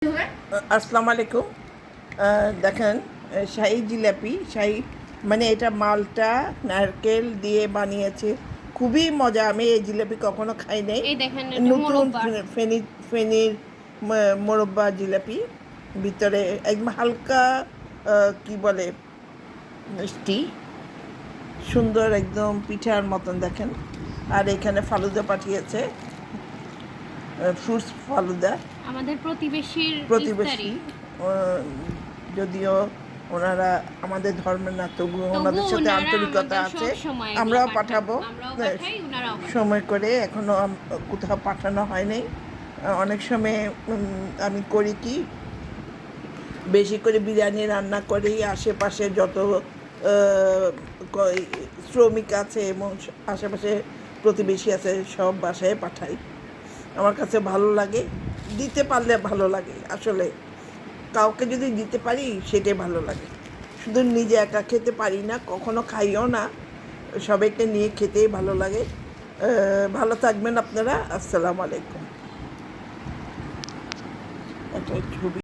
আসসালামু আলাইকুম। দেখেন, শাহী জিলাপি, শাহী মানে এটা মালটা নারকেল দিয়ে বানিয়েছে, খুবই মজা। আমি এই জিলাপি কখনো খাই নাই। এই দেখেন এটা নতুন মোরব্বা। ফেনীর মোরব্বা জিলাপি, ভিতরে একদম হালকা কি বলে মিষ্টি, সুন্দর একদম পিঠার মতন দেখেন। আর এখানে ফালুদা পাঠিয়েছে, ফ্রুটস ফালুদা। আমাদের প্রতিবেশীর প্রতিবেশী, ইফতারি। যদিও ওনারা আমাদের ধর্মের না, তবুও ওনাদের সাথে ওনারা আন্তরিকতা আমাদের আছে। সব সময় এগুলা আমরাও পাঠান, পাঠাবো। আমরাও পাঠাই, ওনারাও পাঠান। সময় করে এখনও কোথাও পাঠানো হয়নি। অনেক সময় আমি করি কি, বেশি করে বিরিয়ানি রান্না করি, আশেপাশে যত শ্রমিক আছে এবং আশেপাশে প্রতিবেশী আছে সব বাসায় পাঠাই। আমার কাছে ভালো লাগে, দিতে পারলে ভালো লাগে। আসলে কাউকে যদি দিতে পারি সেটাই ভালো লাগে। শুধু নিজে একা খেতে পারি না, কখনো খাইও না, সবাইকে নিয়ে খেতেই ভালো লাগে। ভালো থাকবেন আপনারা। আসসালামু আলাইকুম। একটা ছবি।